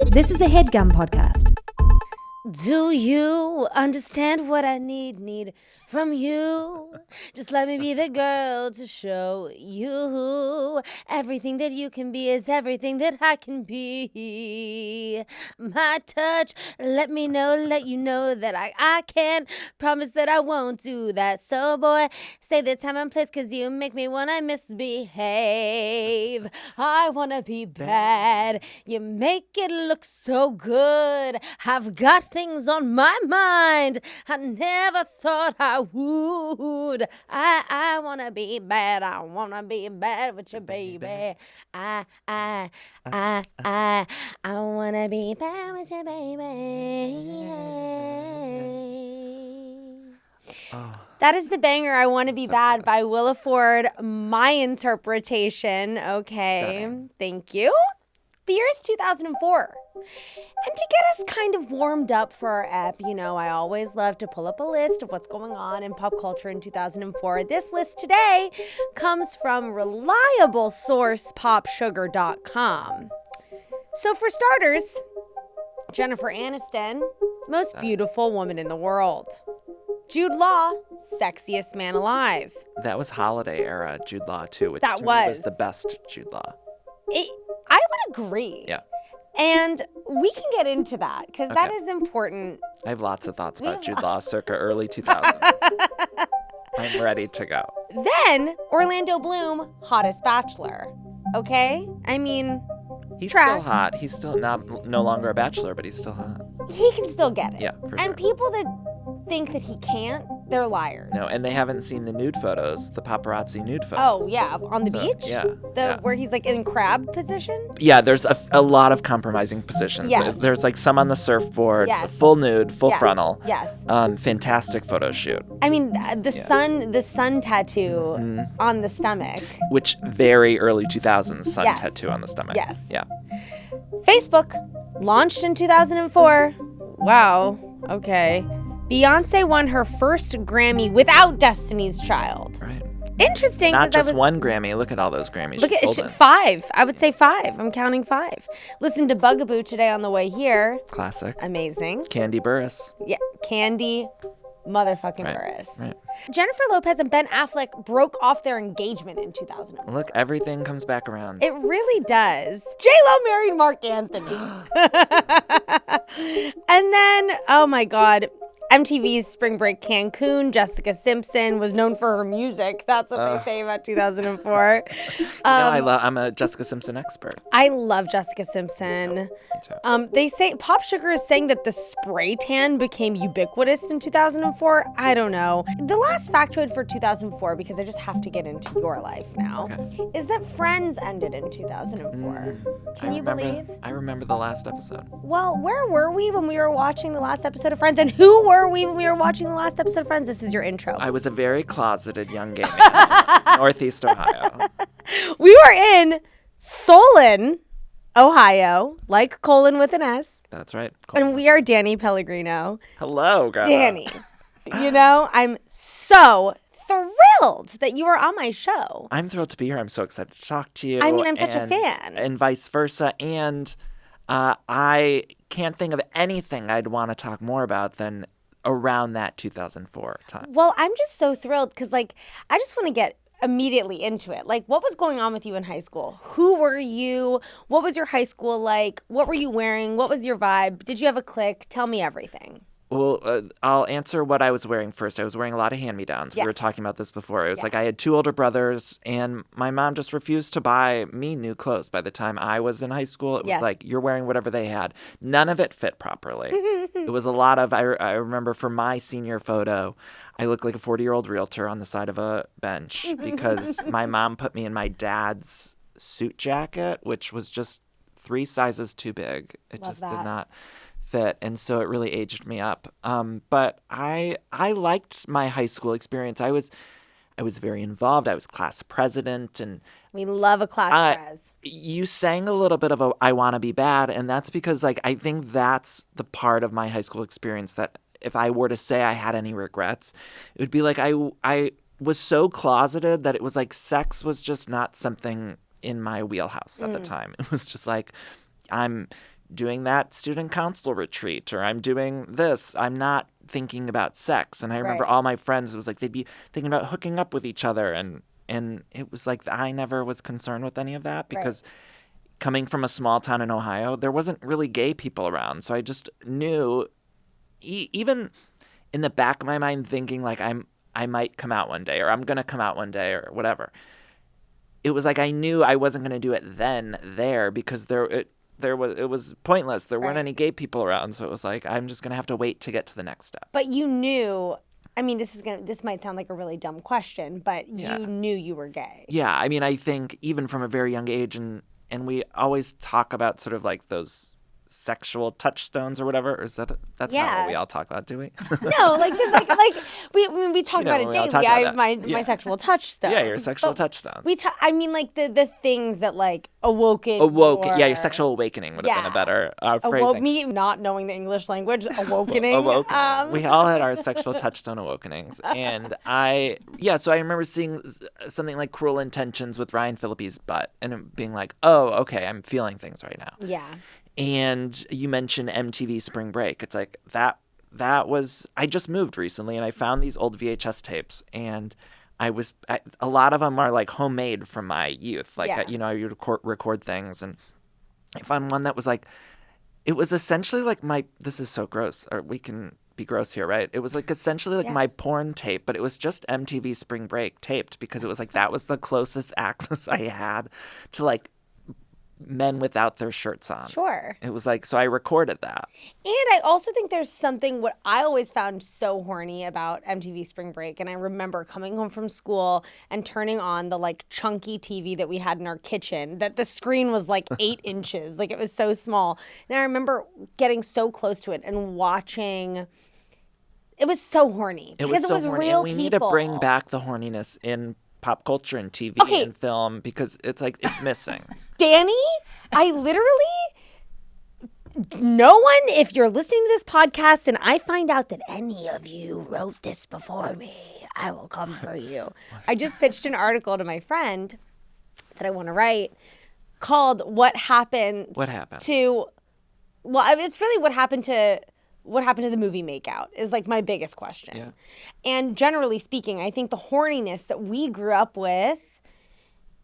This is a Headgum podcast. Do you understand what I need from you? Just let me be the girl to show you everything that you can be is everything that I can be. My touch, let you know that I can't promise that I won't do that. So boy, say the time and place, cause you make me wanna misbehave. I wanna be bad. You make it look so good. I've got things on my mind I never thought I would. I wanna be bad. I wanna be bad with you, baby. I wanna be bad with you, baby. That is the banger, I Want to Be Bad by Willa Ford. My interpretation. Okay. Stunning. Thank you. The year is 2004. And to get us kind of warmed up for our ep, you know, I always love to pull up a list of what's going on in pop culture in 2004. This list today comes from reliable source popsugar.com. So for starters, Jennifer Aniston, most beautiful woman in the world. Jude Law, sexiest man alive. That was holiday era Jude Law too, which That to me was. was the best Jude Law. I would agree. Yeah. And we can get into that because that Okay. is important. I have lots of thoughts about have- Jude Law circa early 2000s. I'm ready to go. Then Orlando Bloom, hottest bachelor. Okay? I mean, He's Tracks. still hot. He's still no longer a bachelor, but he's still hot. he can still get it. Yeah, for And sure. people that think that he can't, they're liars. No, and they haven't seen the nude photos, the paparazzi nude photos. Oh, yeah, on the So, beach? yeah, Where he's like in crab position? Yeah, there's a lot of compromising positions. Yes. There's like some on the surfboard, Yes. full nude, full Yes. frontal. Yes. Fantastic photo shoot, I mean, the sun tattoo Mm-hmm. on the stomach. which very early 2000s sun Yes. tattoo on the stomach. Yes. Yeah. Facebook, launched in 2004. Wow. Okay. Beyonce won her first Grammy without Destiny's Child. Right. Interesting. Not 'cause I just was, one Grammy. Look at all those Grammys. Look she's at holding. 5. I would say 5. I'm counting 5. Listen to Bugaboo today on the way here. Classic. Amazing. Candy Burris. Yeah. Candy motherfucking Right, Burris. right. Jennifer Lopez and Ben Affleck broke off their engagement in 2004. Look, everything comes back around. It really does. J-Lo married Mark Anthony. And then, oh my God, MTV's Spring Break Cancun, Jessica Simpson was known for her music. That's what they say about 2004. I'm a Jessica Simpson expert. I love Jessica Simpson. Me too. They say Pop Sugar is saying that the spray tan became ubiquitous in 2004. I don't know. The last factoid for 2004, because I just have to get into your life now, is that Friends ended in 2004. Can you believe? I remember the last episode. Well, where were we when we were watching the last episode of Friends? And who were we when we were watching the last episode of Friends? This is your intro. I was a very closeted young gay man in Northeast Ohio. We were in Solon, Ohio, like colon with an S. That's right. And we are Danny Pellegrino. Hello, Greta. Danny, you know, I'm so thrilled that you are on my show. I'm thrilled to be here. I'm so excited to talk to you. I mean, I'm such a and- fan. And vice versa. And I can't think of anything I'd want to talk more about than around that 2004 time. Well, I'm just so thrilled because, like, I just want to get immediately into it. Like, what was going on with you in high school? Who were you? What was your high school like? What were you wearing? What was your vibe? Did you have a clique? Tell me everything. Well, I'll answer what I was wearing first. I was wearing a lot of hand-me-downs. We were Yes. talking about this before. It was like I had 2 older brothers, and my mom just refused to buy me new clothes. By the time I was in high school, it was Yes. like, you're wearing whatever they had. None of it fit properly. It was a lot of, I remember for my senior photo, I looked like a 40-year-old realtor on the side of a bench because my mom put me in my dad's suit jacket, which was just 3 sizes too big. It Love just that. did not fit, and so it really aged me up. But I liked my high school experience. I was very involved. I was class president, and We love a class prez. you sang a little bit of a "I Want to Be Bad," and that's because like I think that's the part of my high school experience that if I were to say I had any regrets, it would be like I was so closeted that it was like sex was just not something in my wheelhouse at the time. It was just like I'm doing that student council retreat, or I'm doing this. I'm not thinking about sex. And I remember Right. all my friends, it was like they'd be thinking about hooking up with each other. And it was like I never was concerned with any of that because coming from a small town in Ohio, there wasn't really gay people around. So I just knew, even in the back of my mind, thinking like I might come out one day, or I'm going to come out one day, or whatever. It was like I knew I wasn't going to do it there because it was pointless. There weren't any gay people around, so it was like I'm just going to have to wait to get to the next step. But you knew, I mean, this might sound like a really dumb question, but you knew you were gay. Yeah, I mean, I think even from a very young age, and we always talk about sort of like those sexual touchstones or whatever. Or is that's not what we all talk about, do we? No, like we talk about it daily. I have my sexual touchstone. Yeah, your sexual touchstone. I mean, like the things that like awoken. Yeah, your sexual awakening would have been a better phrasing. Me not knowing the English language, awokening. Awokening. We all had our sexual touchstone awakenings, and so I remember seeing something like Cruel Intentions with Ryan Phillippe's butt, and being like, oh, okay, I'm feeling things right now. Yeah. And you mentioned MTV Spring Break. It's like that was, I just moved recently and I found these old VHS tapes, and a lot of them are like homemade from my youth. Like, I would record things, and I found one that was like, it was essentially like this is so gross, or we can be gross here, right? It was like essentially like my porn tape, but it was just MTV Spring Break taped, because it was like that was the closest access I had to like men without their shirts on. Sure. It was like, so I recorded that. And I also think there's something, what I always found so horny about MTV Spring Break, and I remember coming home from school and turning on the like chunky TV that we had in our kitchen, that the screen was like 8 inches, like it was so small. And I remember getting so close to it and watching. It was so horny because it was horny. real and we people. need to bring back the horniness in pop culture and TV and film, because it's like it's missing. Danny, I literally, no one, if you're listening to this podcast and I find out that any of you wrote this before me, I will come for you. I just pitched an article to my friend that I want to write called What Happened to, well, it's really what happened to the movie Makeout is like my biggest question. Yeah. And generally speaking, I think the horniness that we grew up with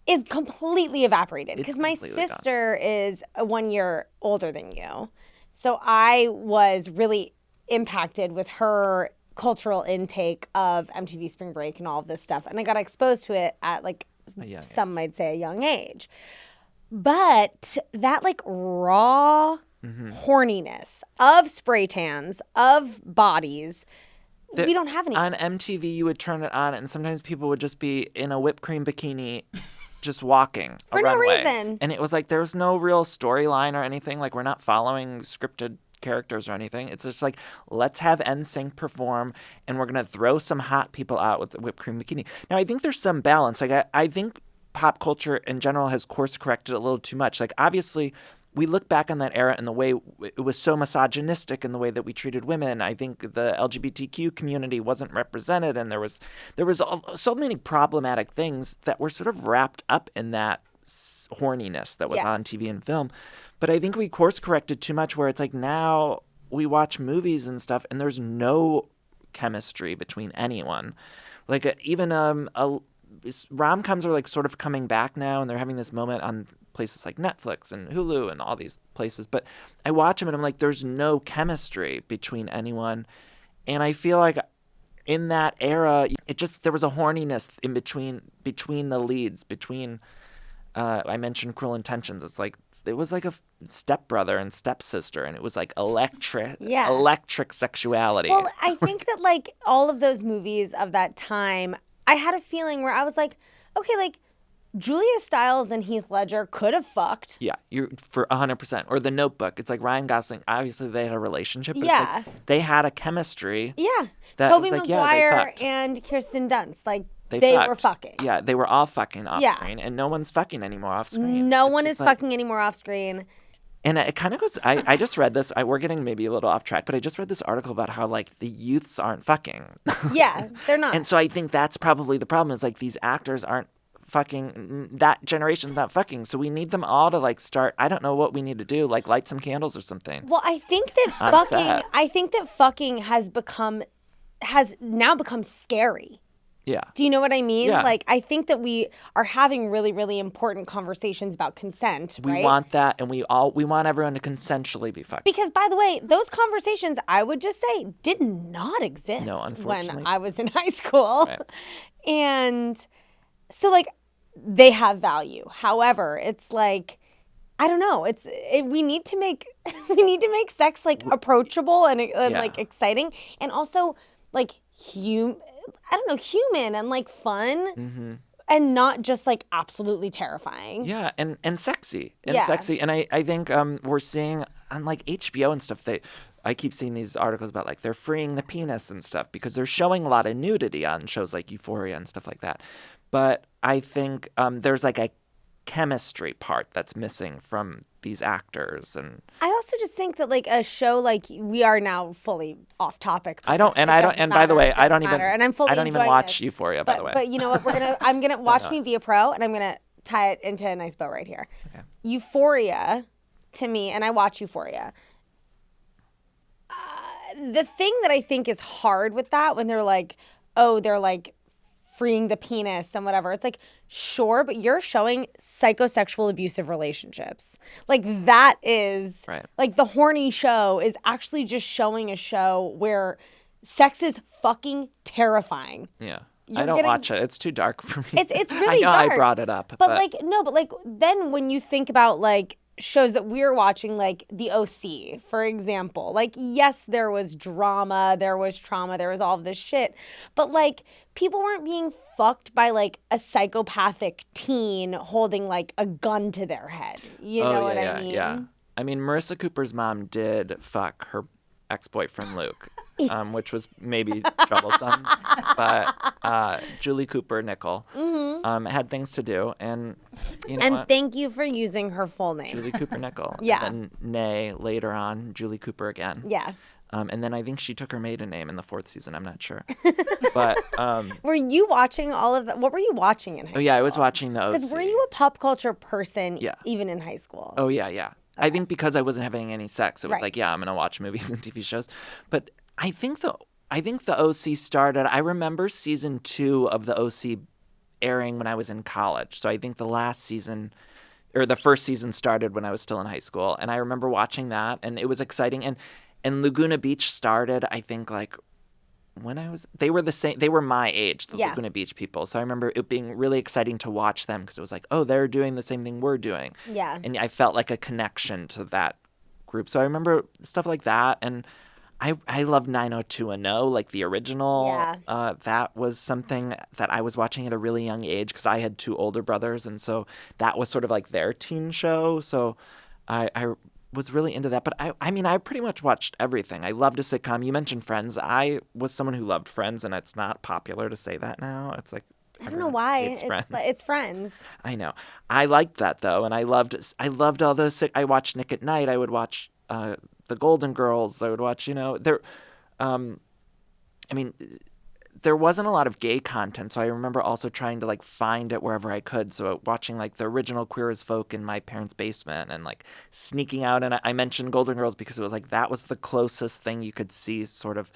is completely evaporated, because my sister is 1 year older than you. So I was really impacted with her cultural intake of MTV Spring Break and all of this stuff. And I got exposed to it at like some might say a young age. But that like raw horniness of spray tans, of bodies, we don't have any. On MTV, you would turn it on, and sometimes people would just be in a whipped cream bikini just walking for no reason. And it was like there was no real storyline or anything. Like, we're not following scripted characters or anything. It's just like, let's have NSYNC perform, and we're going to throw some hot people out with the whipped cream bikini. Now, I think there's some balance. Like, I think pop culture in general has course corrected a little too much. Like, obviously, we look back on that era and the way it was so misogynistic in the way that we treated women. I think the LGBTQ community wasn't represented, and there was so many problematic things that were sort of wrapped up in that horniness that was on TV and film. But I think we course corrected too much, where it's like now we watch movies and stuff and there's no chemistry between anyone. Like even rom-coms are like sort of coming back now, and they're having this moment on places like Netflix and Hulu and all these places. But I watch them and I'm like, there's no chemistry between anyone. And I feel like in that era, there was a horniness in between the leads, I mentioned Cruel Intentions. It's like, it was like a stepbrother and stepsister, and it was like electric sexuality. Well, I think that like all of those movies of that time, I had a feeling where I was like, okay, like Julia Stiles and Heath Ledger could have fucked. Yeah, you're for 100%. Or The Notebook. It's like Ryan Gosling. Obviously, they had a relationship. But yeah, it's like they had a chemistry. Yeah, Tobey Maguire and Kirsten Dunst, like they were fucking. Yeah, they were all fucking off screen, and no one's fucking anymore off screen. No one is fucking anymore off screen. And it kind of goes, I just read this, we're getting maybe a little off track, but I just read this article about how, like, the youths aren't fucking. Yeah, they're not. And so I think that's probably the problem, is, like, these actors aren't fucking, that generation's not fucking. So we need them all to like start, I don't know what we need to do, like light some candles or something. Well, I think that fucking has now become scary. Yeah. Do you know what I mean? Yeah. Like, I think that we are having really, really important conversations about consent, right? We want that, and we want everyone to consensually be fucking. Because, by the way, those conversations, I would just say, did not exist when I was in high school. Right. And so, like, they have value. However, it's like, I don't know. We need to make sex like approachable and like exciting, and also like human and like fun, and not just like absolutely terrifying. Yeah, and sexy sexy. And I think we're seeing on like HBO and stuff, I keep seeing these articles about like they're freeing the penis and stuff because they're showing a lot of nudity on shows like Euphoria and stuff like that. But I think there's like a chemistry part that's missing from these actors. And I also just think that like a show like, we are now fully off topic. By the way, I don't even watch Euphoria, by the way. But you know what, I'm gonna watch me be a pro, and I'm gonna tie it into a nice bow right here. Okay. Euphoria, to me, and I watch Euphoria. The thing that I think is hard with that, when they're like, oh, they're like freeing the penis and whatever. It's like, sure, but you're showing psychosexual abusive relationships. Like, that is, right. Like, the horny show is actually just showing a show where sex is fucking terrifying. Yeah. I don't watch it. It's too dark for me. It's really dark. I know I brought it up. But then when you think about like shows that we're watching, like The OC, for example, like, yes, there was drama, there was trauma, there was all of this shit, but like people weren't being fucked by like a psychopathic teen holding like a gun to their head. You know what I mean? Yeah. I mean, Marissa Cooper's mom did fuck her ex-boyfriend Luke, which was maybe troublesome, but Julie Cooper Nickel had things to do, and you know. And thank you for using her full name, Julie Cooper Nickel. Yeah. And then Nay later on, Julie Cooper again. Yeah. And then I think she took her maiden name in the 4th season. I'm not sure. But were you watching all of that? What were you watching in high school? Oh yeah, I was watching the OC. Because were you a pop culture person? Yeah. Even in high school? Oh yeah. Okay. I think because I wasn't having any sex, it was right. like, yeah, I'm gonna watch movies and TV shows. But I think the OC started. I remember season 2 of the OC airing when I was in college. So I think the last season, or the first season, started when I was still in high school, and I remember watching that, and it was exciting. And Laguna Beach started, I think, like when they were my age, the Laguna Beach people. So I remember it being really exciting to watch them because it was like, oh, they're doing the same thing we're doing. Yeah. And I felt like a connection to that group. So I remember stuff like that. And I love 90210, like the original. Yeah. That was something that I was watching at a really young age because I had 2 older brothers. And so that was sort of like their teen show. So I was really into that. But I mean, I pretty much watched everything. I loved a sitcom. You mentioned Friends. I was someone who loved Friends, and it's not popular to say that now. It's like, I don't know why. It's Friends. I know. I liked that though, and I loved all those. I watched Nick at Night. I would watch the Golden Girls. I would watch, there wasn't a lot of gay content, so I remember also trying to like find it wherever I could. So watching like the original Queer as Folk in my parents' basement and like sneaking out. And I mentioned Golden Girls because it was like that was the closest thing you could see sort of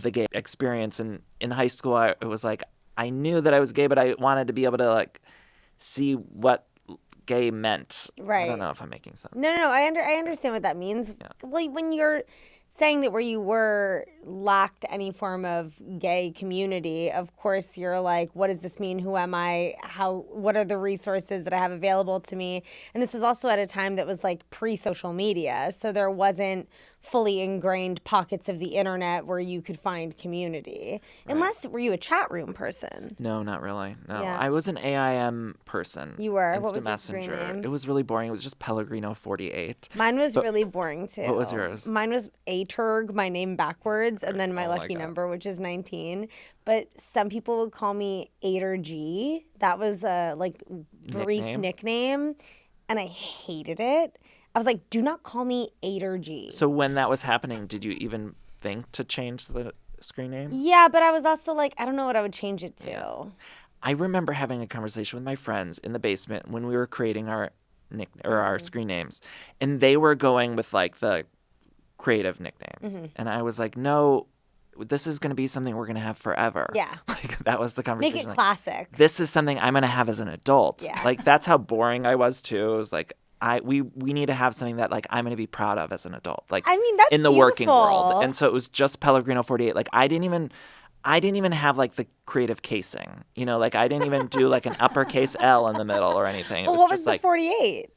the gay experience. And in high school, it was like I knew that I was gay, but I wanted to be able to like see what gay meant. Right. I don't know if I'm making sense. No. I understand what that means. Yeah. Well, when you're saying that where you were lacked any form of gay community, of course you're like, what does this mean? Who am I? What are the resources that I have available to me? And this was also at a time that was like pre-social media. So there wasn't fully ingrained pockets of the internet where you could find community. Right. Unless, were you a chat room person? No, not really. No, yeah. I was an AIM person. You were? Instant what was Messenger. Your screen name? It was really boring. It was just Pellegrino 48. Mine was really boring too. What was yours? Mine was Aturg, my name backwards, and then my lucky number, which is 19. But some people would call me Ater G. That was a like brief nickname, and I hated it. I was like, do not call me Ater G. So when that was happening, did you even think to change the screen name? Yeah, but I was also like, I don't know what I would change it to. I remember having a conversation with my friends in the basement when we were creating our our screen names, and they were going with like the creative nicknames, and I was like, no, this is going to be something we're going to have forever. Yeah. Like, that was the conversation. Make it like, classic. This is something I'm going to have as an adult. Yeah. Like, that's how boring I was too. It was like, we need to have something that like I'm going to be proud of as an adult. Like, I mean, that's in the beautiful. working world. And so it was just Pellegrino 48. Like, I didn't even have like the creative casing, you know, like I didn't even do like an uppercase L in the middle or anything. It But was what just was the like 48?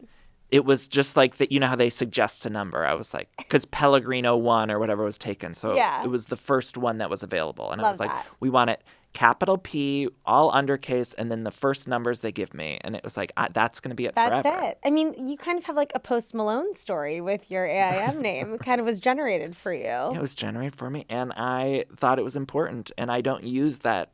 it was just like that, you know how they suggest a number. I was like, because Pellegrino 1 or whatever was taken, so Yeah. it was the first one that was available, and I Love was like, that. we want it capital P, all undercase, and then the first numbers they give me, and it was like that's gonna be it That's forever. it. I mean, you kind of have like a Post Malone story with your AIM name. It kind of was generated for you. It was generated for me, and I thought it was important, and I don't use that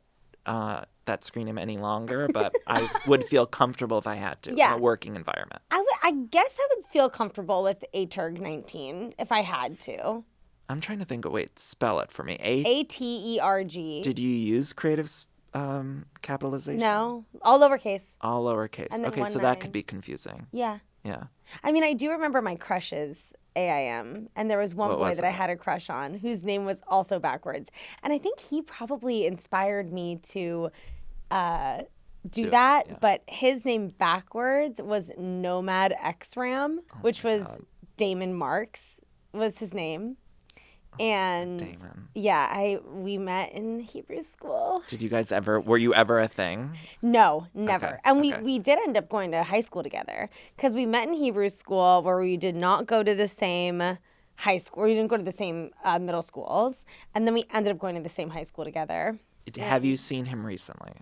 screen name any longer, but I would feel comfortable if I had to in Yeah. a working environment. I guess I would feel comfortable with ATERG19 if I had to. I'm trying to think. Wait, spell it for me. ATERG. Did you use creative capitalization? No, all lowercase. All lowercase. And then Okay, so 19. that could be confusing. Yeah. Yeah. I mean, I do remember my crushes AIM, and there was one What boy was that I it? had a crush on whose name was also backwards. And I think he probably inspired me to do that, yeah. but his name backwards was Nomad X-Ram, which was Damon Marks was his name. And Damon. yeah, we met in Hebrew school. Did you guys were you ever a thing? No, never. Okay, And okay. we did end up going to high school together because we met in Hebrew school where we did not go to the same high school. We didn't go to the same middle schools. And then we ended up going to the same high school together. Have you seen him recently?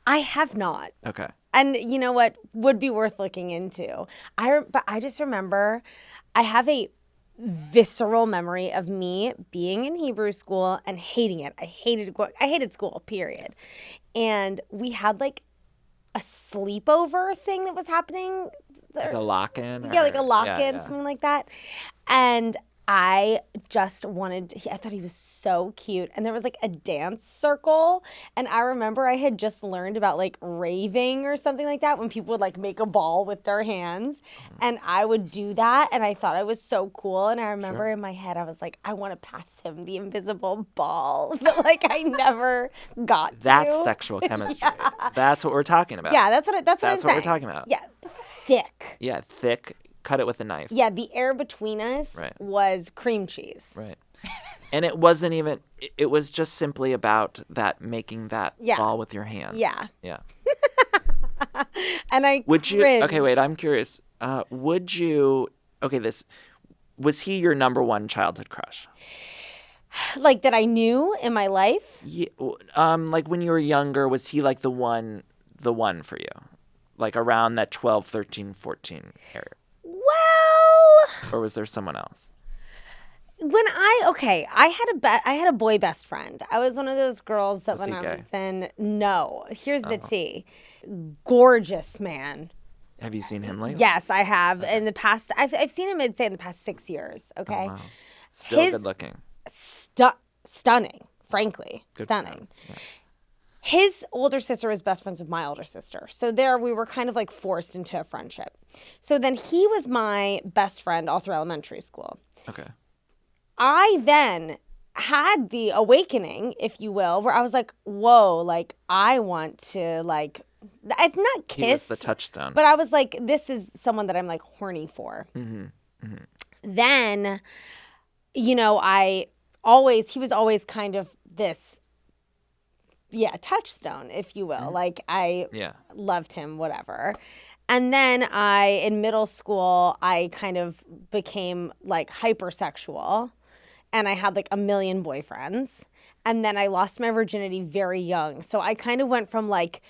I have not. Okay. And you know what would be worth looking into? But I just remember I have a visceral memory of me being in Hebrew school and hating it. I hated school, period. And we had like a sleepover thing that was happening. Like a lock-in? Yeah, like a lock-in, yeah. something like that. And I just I thought he was so cute. And there was like a dance circle. And I remember I had just learned about like raving or something like that when people would like make a ball with their hands. And I would do that. And I thought I was so cool. And I remember in my head, I was like, I want to pass him the invisible ball. But like I never got to. That's sexual chemistry. That's what we're talking about. Yeah, that's what I'm That's what we're saying. talking about. Yeah, thick. Yeah, thick. Cut it with a knife. Yeah, the air between us Right. was cream cheese. Right. And it wasn't even, it was just simply about making that Yeah. ball with your hands. Yeah. Yeah. And I Would you, cringed. okay, wait, I'm curious. Was he your number one childhood crush? Like that I knew in my life? Yeah, like when you were younger, was he like the one for you? Like around that 12, 13, 14 area? Well, Or was there someone else? I had a boy best friend. I was one of those girls that Was he when I gay? was in, no, here's the tea. Gorgeous man. Have you seen him lately? Yes, I have. In the past, I've seen him, I'd say, in the past 6 years. Okay. Wow. Still His- good looking. Stunning, frankly. Good for him. Stunning. His older sister was best friends with my older sister. So there we were kind of like forced into a friendship. So then he was my best friend all through elementary school. Okay. I then had the awakening, if you will, where I was like, whoa, like I want to like, I've not kiss. He was the touchstone. But I was like, this is someone that I'm like horny for. Then, you know, he was always kind of this, touchstone, if you will. Like I loved him, whatever. And then in middle school, I kind of became like hypersexual and I had like a million boyfriends. And then I lost my virginity very young. So I kind of went from like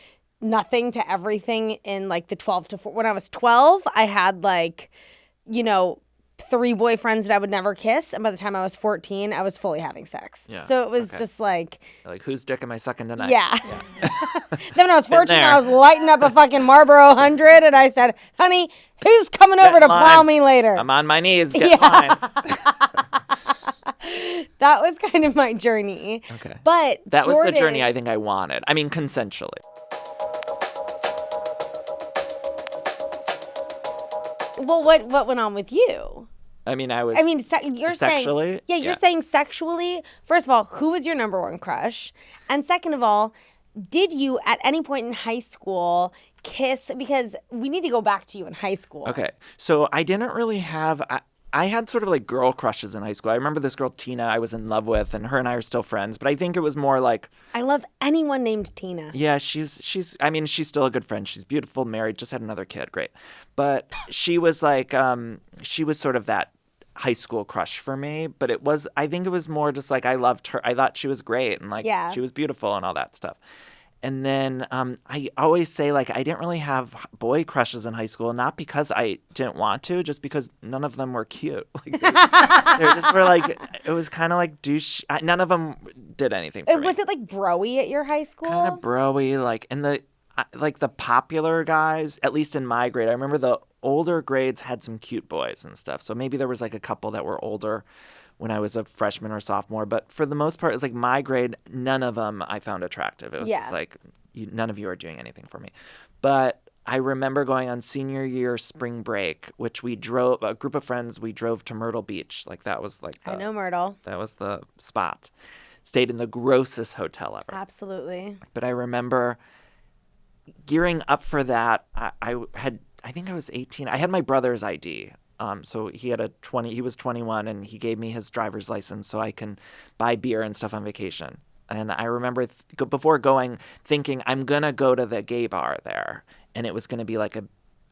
nothing to everything in like the 12 to 4. When I was 12, I had like, 3 boyfriends that I would never kiss. And by the time I was 14, I was fully having sex. Yeah, So it was okay. just like, Like, whose dick am I sucking tonight? yeah. Then when I was 14, there. I was lighting up a fucking Marlboro 100. And I said, honey, who's coming over Get to in plow line. me later? I'm on my knees. Get in line. That was kind of my journey. Okay. But That was the Jordan- journey I think I wanted. I mean, consensually. Well, what went on with you? I mean, You're sexually? saying, you're saying sexually. First of all, who was your number one crush? And second of all, did you at any point in high school kiss? Because we need to go back to you in high school. Okay. So I didn't really have. I had sort of like girl crushes in high school. I remember this girl, Tina, I was in love with, and her and I are still friends. But I think it was more like. I love anyone named Tina. Yeah, she's still a good friend. She's beautiful, married, just had another kid. Great. But she was like, she was sort of that high school crush for me. But I think it was more just like I loved her. I thought she was great and like she was beautiful and all that stuff. And then I always say, like, I didn't really have boy crushes in high school, not because I didn't want to, just because none of them were cute. Like, they just were like, it was kind of like douche. None of them did anything for me. Was it like bro-y at your high school? Kind of bro-y, like, and the popular guys, at least in my grade, I remember the older grades had some cute boys and stuff. So maybe there was like a couple that were older when I was a freshman or sophomore. But for the most part, it's like my grade, none of them I found attractive. It was just like, none of you are doing anything for me. But I remember going on senior year spring break, which a group of friends, we drove to Myrtle Beach. Like that was like I know Myrtle. That was the spot. Stayed in the grossest hotel ever. Absolutely. But I remember gearing up for that. I think I was 18. I had my brother's ID. So he was 21 and he gave me his driver's license so I can buy beer and stuff on vacation. And I remember before going thinking I'm going to go to the gay bar there. And it was going to be like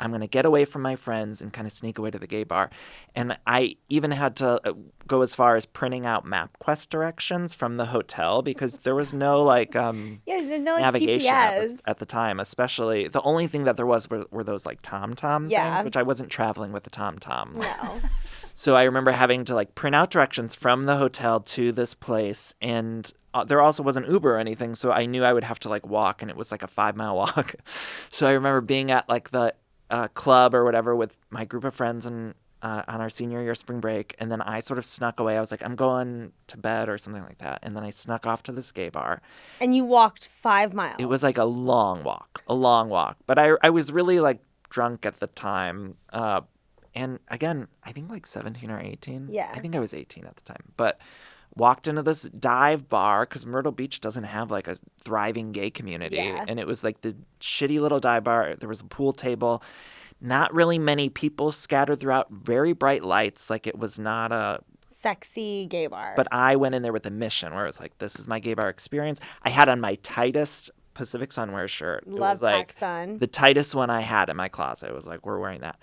I'm going to get away from my friends and kind of sneak away to the gay bar. And I even had to go as far as printing out MapQuest directions from the hotel because there was no like there's no like navigation GPS. at the time. Especially the only thing that there were those like TomTom things, which I wasn't traveling with the TomTom. No. So I remember having to like print out directions from the hotel to this place, and there also wasn't Uber or anything, so I knew I would have to like walk, and it was like a 5-mile walk. So I remember being at like the club or whatever with my group of friends and on our senior year spring break, and then I sort of snuck away. I was like, I'm going to bed or something like that, and then I snuck off to this gay bar. And you walked 5 miles. It was like a long walk, but I was really like drunk at the time, and again, I think like 17 or 18. Yeah, I think I was 18 at the time, but walked into this dive bar because Myrtle Beach doesn't have like a thriving gay community. And it was like the shitty little dive bar. There was a pool table, not really many people scattered throughout, very bright lights. Like it was not a sexy gay bar. But I went in there with a mission where it was like, this is my gay bar experience. I had on my tightest Pacific Sunwear shirt. Love it was like Sun. The tightest one I had in my closet. It was like, we're wearing that.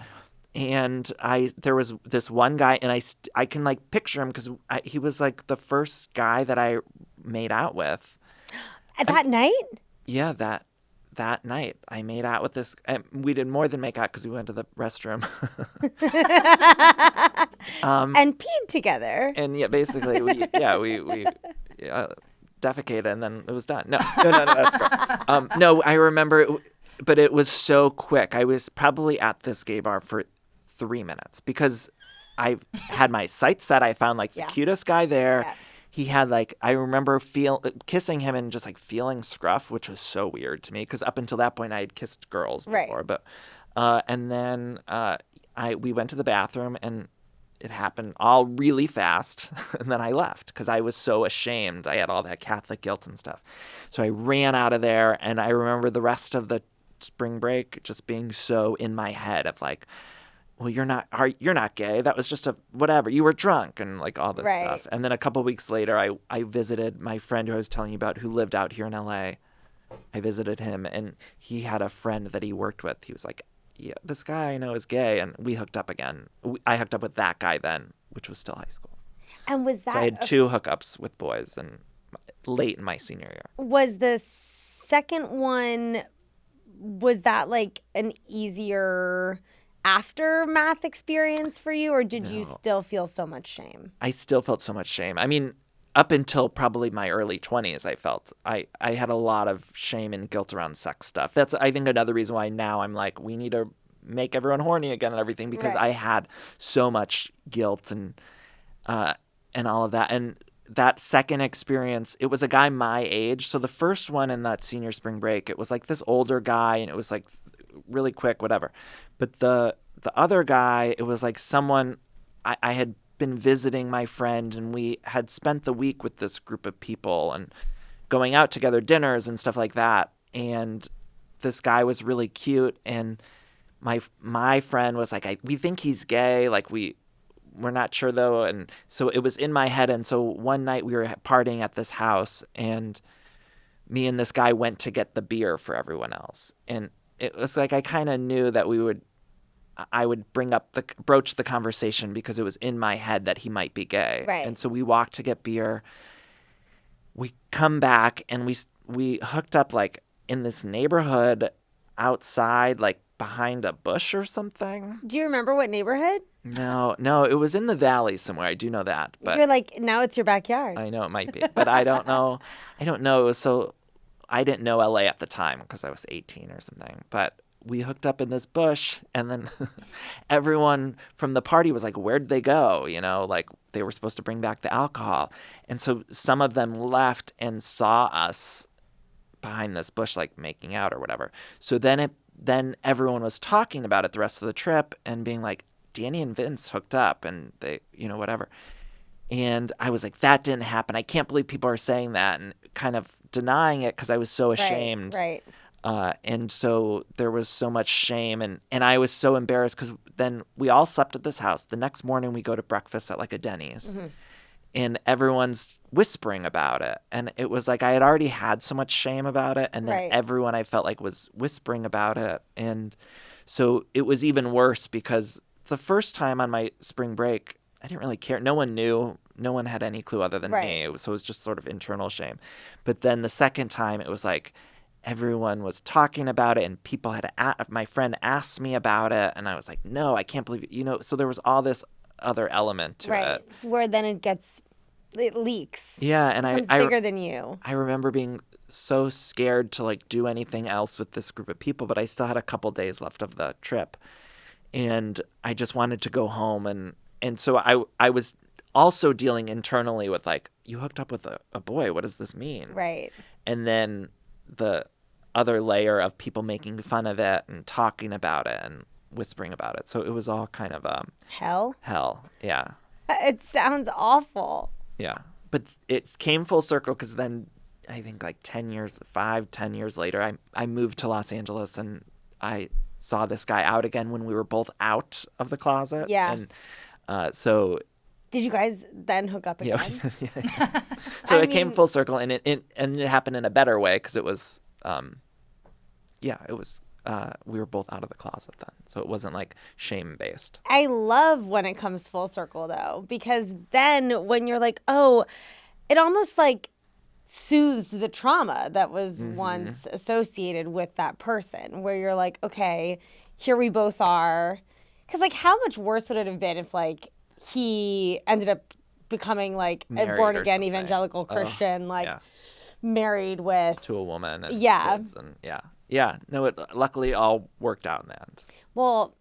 And there was this one guy, and I can like picture him because he was like the first guy that I made out with. That night? Yeah, that night I made out with this. We did more than make out because we went to the restroom. And peed together. And yeah, basically, we defecated, and then it was done. No, that's gross. No, I remember, but it was so quick. I was probably at this gay bar for 3 minutes because I had my sights set. I found like the cutest guy there. Yeah. He had like, I remember kissing him and just like feeling scruff, which was so weird to me because up until that point I had kissed girls before. Right. But and then we went to the bathroom and it happened all really fast. And then I left because I was so ashamed. I had all that Catholic guilt and stuff. So I ran out of there, and I remember the rest of the spring break just being so in my head of like, well, you're not gay. That was just a whatever. You were drunk and like all this stuff. And then a couple weeks later, I visited my friend who I was telling you about who lived out here in LA. I visited him, and he had a friend that he worked with. He was like, yeah, this guy I know is gay. And we hooked up again. I hooked up with that guy then, which was still high school. And was that... So I had 2 hookups with boys and late in my senior year. Was the second one, was that like an easier aftermath experience for you, or did you still feel so much shame? I still felt so much shame. I mean, up until probably my early 20s, I felt I had a lot of shame and guilt around sex stuff. That's, I think, another reason why now I'm like, we need to make everyone horny again and everything, because I had so much guilt and all of that. And that second experience, it was a guy my age. So the first one in that senior spring break, it was like this older guy, and it was like really quick, whatever. But the the other guy, it was like someone, I had been visiting my friend, and we had spent the week with this group of people and going out together, dinners and stuff like that. And this guy was really cute, and my friend was like, we think he's gay, like we're not sure though. And so it was in my head. And so one night we were partying at this house, and me and this guy went to get the beer for everyone else. And it was like I kind of knew that I would broach the conversation because it was in my head that he might be gay. Right. And so we walked to get beer. We come back, and we hooked up like in this neighborhood outside, like behind a bush or something. Do you remember what neighborhood? No, it was in the valley somewhere. I do know that. But You're like, now it's your backyard. I know it might be, but I don't know. It was so, I didn't know LA at the time because I was 18 or something. But we hooked up in this bush, and then everyone from the party was like, where'd they go? You know, like they were supposed to bring back the alcohol. And so some of them left and saw us behind this bush, like making out or whatever. So then everyone was talking about it the rest of the trip and being like, Danny and Vince hooked up, and they, you know, whatever. And I was like, that didn't happen. I can't believe people are saying that, and kind of denying it because I was so ashamed. Right. And so there was so much shame, and I was so embarrassed because then we all slept at this house. The next morning we go to breakfast at like a Denny's, and everyone's whispering about it. And it was like I had already had so much shame about it, and then everyone I felt like was whispering about it. And so it was even worse because the first time on my spring break, I didn't really care. No one knew. No one had any clue other than me. So it was just sort of internal shame. But then the second time, it was like everyone was talking about it, and people had my friend asked me about it, and I was like, no, I can't believe it. You know, so there was all this other element to it. Where then it leaks. Yeah, and it becomes bigger than you. I remember being so scared to like do anything else with this group of people, but I still had a couple days left of the trip, and I just wanted to go home, and so I was also dealing internally with like, you hooked up with a boy, what does this mean? Right. And then the other layer of people making fun of it and talking about it and whispering about it. So it was all kind of hell, yeah. It sounds awful. Yeah, but it came full circle because then I think like 10 years later, I moved to Los Angeles, and I saw this guy out again when we were both out of the closet. Yeah. And so did you guys then hook up again? Yeah. So it came full circle, and it happened in a better way because it was, we were both out of the closet then, so it wasn't like shame based. I love when it comes full circle though, because then when you're like, oh, it almost like soothes the trauma that was once associated with that person, where you're like, okay, here we both are. Because like, how much worse would it have been if like he ended up becoming like a born again evangelical Christian, married with to a woman and kids and no, it luckily all worked out in the end. Well,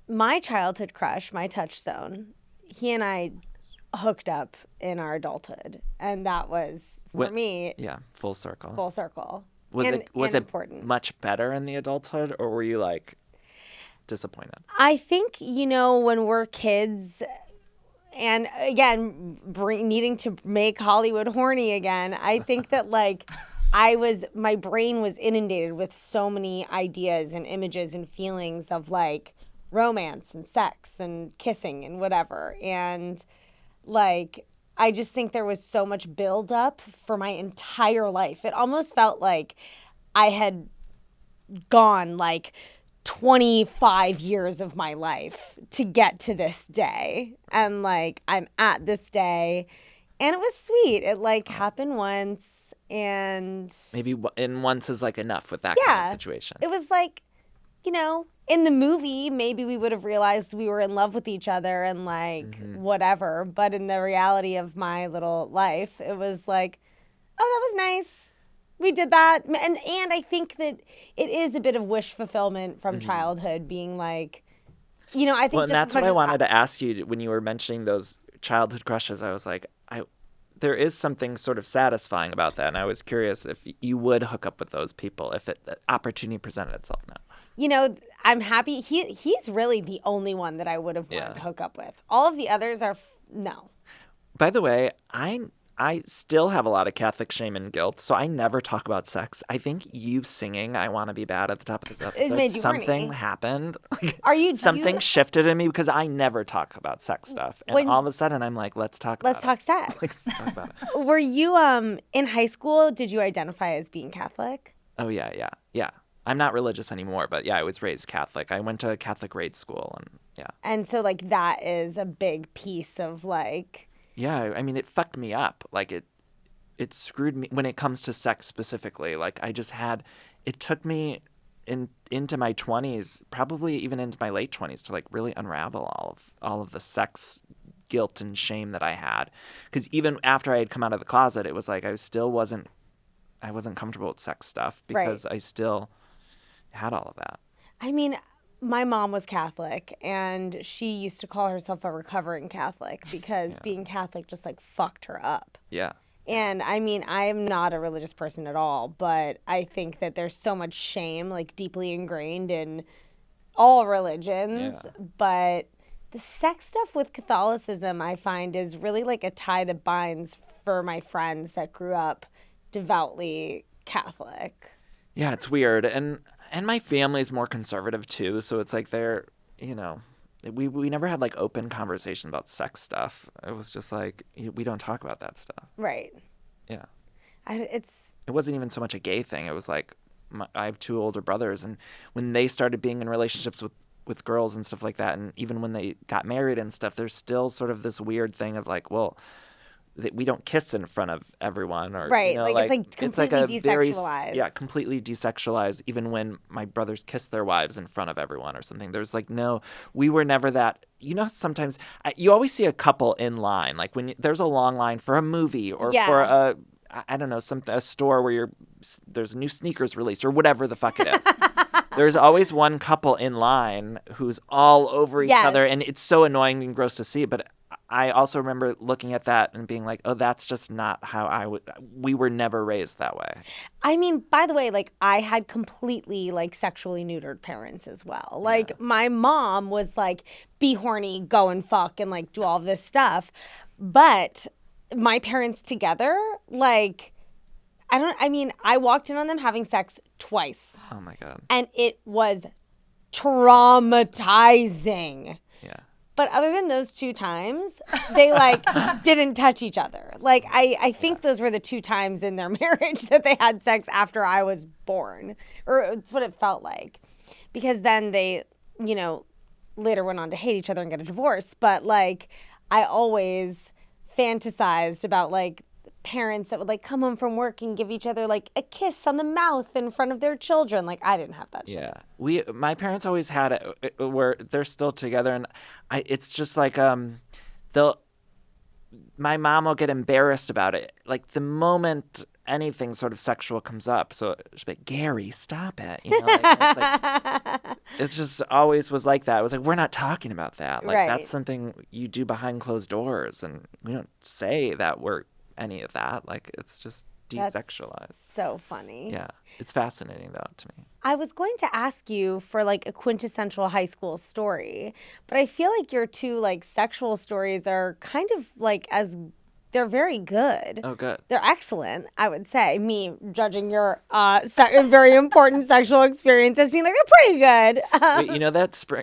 my childhood crush, my touchstone, he and I hooked up in our adulthood, and that was for me full circle. Was it important? Much better in the adulthood, or were you like disappointed? I think, when we're kids, and again, needing to make Hollywood horny again, I think that like my brain was inundated with so many ideas and images and feelings of like romance and sex and kissing and whatever. And like, I just think there was so much buildup for my entire life. It almost felt like I had gone like 25 years of my life to get to this day. And like, I'm at this day, and it was sweet. It like happened once, and maybe once is like enough with that kind of situation. It was like, in the movie, maybe we would have realized we were in love with each other and like whatever. But in the reality of my little life, it was like, oh, that was nice. We did that. And I think that it is a bit of wish fulfillment from childhood, being like, I think and that's what I wanted to ask you when you were mentioning those childhood crushes. I was like, there is something sort of satisfying about that. And I was curious if you would hook up with those people if the opportunity presented itself now. I'm happy. He's really the only one that I would have wanted to hook up with. All of the others are no. By the way, I still have a lot of Catholic shame and guilt, so I never talk about sex. I think you singing "I Want to Be Bad" at the top of this episode, made you something horny. happened. Something shifted in me because I never talk about sex stuff, and all of a sudden I'm like, let's talk about sex. Let's talk about it. Were you in high school? Did you identify as being Catholic? Oh yeah. I'm not religious anymore, but yeah, I was raised Catholic. I went to a Catholic grade school, and yeah. And so like that is a big piece of like. Yeah, I mean, it fucked me up. Like, it screwed me when it comes to sex specifically. Like, it took me into my 20s, probably even into my late 20s, to, like, really unravel all of the sex guilt and shame that I had. Because even after I had come out of the closet, it was like I wasn't comfortable with sex stuff because I still had all of that. I mean, my mom was Catholic, and she used to call herself a recovering Catholic because being Catholic just like fucked her up. Yeah. And I mean, I'm not a religious person at all, but I think that there's so much shame like deeply ingrained in all religions. Yeah. But the sex stuff with Catholicism, I find, is really like a tie that binds for my friends that grew up devoutly Catholic. Yeah, it's weird. And my family's more conservative too, so it's like we never had like open conversation about sex stuff. It was just like we don't talk about that stuff. Right. Yeah. It wasn't even so much a gay thing. It was like I have two older brothers, and when they started being in relationships with girls and stuff like that, and even when they got married and stuff, there's still sort of this weird thing of like, well, we don't kiss in front of everyone, or right, it's completely desexualized. Completely desexualized. Even when my brothers kiss their wives in front of everyone or something, there's like we were never that. Sometimes you always see a couple in line, like when there's a long line for a movie or for a store where there's new sneakers released or whatever the fuck it is. There's always one couple in line who's all over each other, and it's so annoying and gross to see, but I also remember looking at that and being like, oh, that's just not how we were never raised that way. I mean, by the way, like I had completely like sexually neutered parents as well. Like my mom was like, be horny, go and fuck and like do all this stuff. But my parents together, like, I walked in on them having sex twice. Oh my God. And it was traumatizing. Yeah. But other than those two times, they like didn't touch each other. Like I think those were the two times in their marriage that they had sex after I was born, or it's what it felt like, because then they, later went on to hate each other and get a divorce. But like, I always fantasized about like parents that would like come home from work and give each other like a kiss on the mouth in front of their children. Like I didn't have that shit. Yeah. My parents always had it where they're still together, and it's just like my mom will get embarrassed about it. Like the moment anything sort of sexual comes up, so she'll be like, Gary, stop it. It's just always was like that. It was like, we're not talking about that. Like that's something you do behind closed doors, and we don't say that we're any of that. Like it's just desexualized. That's so funny. Yeah. It's fascinating though to me. I was going to ask you for like a quintessential high school story, but I feel like your two like sexual stories are kind of like they're very good. Oh, good. They're excellent, I would say. Me judging your very important sexual experience as being like, they're pretty good. Wait,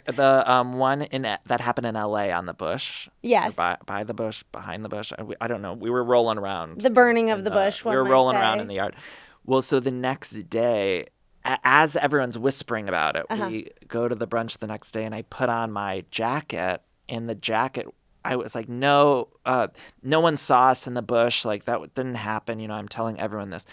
the one that happened in L.A. on the bush? Yes. By the bush, behind the bush? I don't know. We were rolling around. The burning of the bush, we were rolling around in the yard. Well, so the next day, as everyone's whispering about it, we go to the brunch the next day, and I put on my jacket, and the jacket, I was like, no one saw us in the bush. Like, that didn't happen. I'm telling everyone this.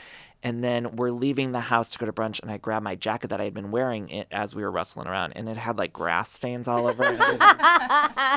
And then we're leaving the house to go to brunch, and I grabbed my jacket that I had been wearing as we were wrestling around, and it had, like, grass stains all over it and everything.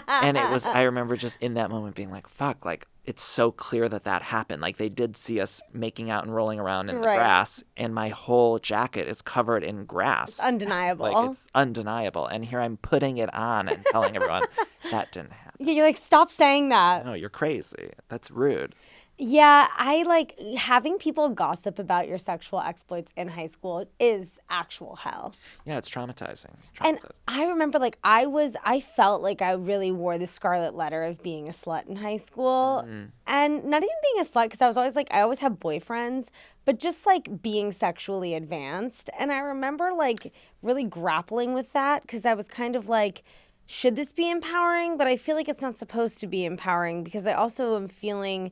And I remember just in that moment being like, fuck, like, it's so clear that happened. Like, they did see us making out and rolling around in the grass, and my whole jacket is covered in grass. It's undeniable. Like, it's undeniable. And here I'm putting it on and telling everyone that didn't happen. Yeah, you're like, stop saying that. No, you're crazy. That's rude. Yeah, I like having people gossip about your sexual exploits in high school is actual hell. Yeah, it's traumatizing. And I remember like I felt like I really wore the scarlet letter of being a slut in high school. And not even being a slut because I was always like, I always had boyfriends, but just like being sexually advanced. And I remember like really grappling with that because I was kind of like, should this be empowering? But I feel like it's not supposed to be empowering because I also am feeling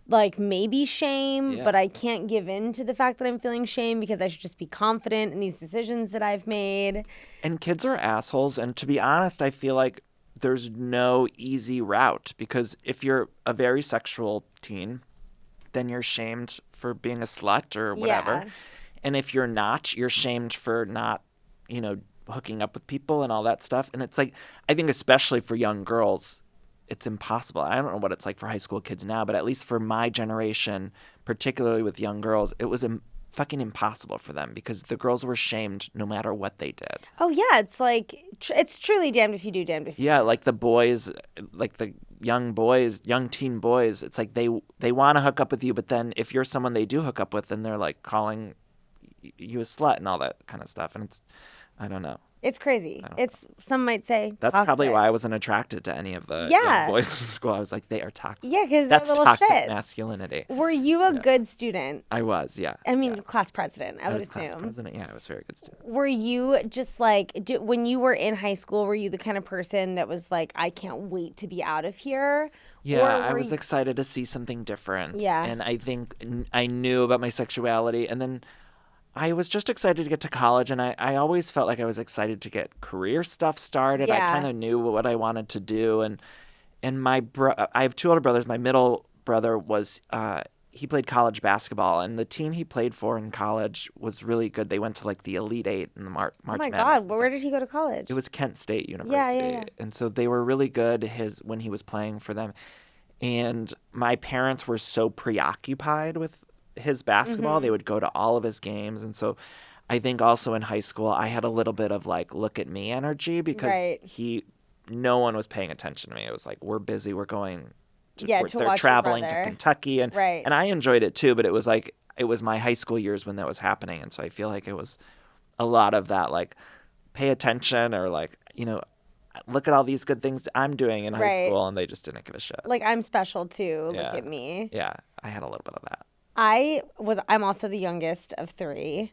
like maybe shame, Yeah. but I can't give in to the fact that I'm feeling shame because I should just be confident in these decisions that I've made. And kids are assholes. And to be honest, I feel like there's no easy route because if you're a very sexual teen, then you're shamed for being a slut or whatever. Yeah. And if you're not, you're shamed for not, hooking up with people and all that stuff. And it's like, I think especially for young girls, it's impossible. I don't know what it's like for high school kids now, but at least for my generation, particularly with young girls, it was fucking impossible for them because the girls were shamed no matter what they did. Oh, yeah. It's like, it's truly damned if you do, damned if you Yeah, like the boys, like the young teen boys, it's like they want to hook up with you, but then if you're someone they do hook up with, then they're like calling you a slut and all that kind of stuff. And it's, I don't know. It's crazy. It's, some might say, That's toxic. probably why I wasn't attracted to any of the Yeah. young boys in school. I was like, they are toxic. Yeah, because That's they're little toxic shits. masculinity. Were you a good student? I was, yeah. I mean, yeah. class president, I would was class assume. president. Yeah, I was a very good student. Were you just like, when you were in high school, were you the kind of person that was like, I can't wait to be out of here? Yeah, Or I were was you- excited to see something different. Yeah. And I think I knew about my sexuality. And then I was just excited to get to college. And I always felt like I was excited to get career stuff started. I Yeah. kind of knew what I wanted to do. And I have two older brothers. My middle brother was he played college basketball, and the team he played for in college was really good. They went to like the Elite Eight in the March Oh my Madness God, and where stuff. did he go to college? It was Kent State University. yeah. And so they were really good when he was playing for them. And my parents were so preoccupied with his basketball, Mm-hmm. they would go to all of his games. And so I think also in high school, I had a little bit of like, look at me energy because Right. no one was paying attention to me. It was like, we're busy, we're going Yeah, to they're watch your traveling to brother. Kentucky. And, Right. and I enjoyed it too, but it was like, it was my high school years when that was happening. And so I feel like it was a lot of that, like, pay attention or like, look at all these good things I'm doing in high Right. school, and they just didn't give a shit. Like, I'm special too. Yeah. Look at me. Yeah, I had a little bit of that. I'm also the youngest of three.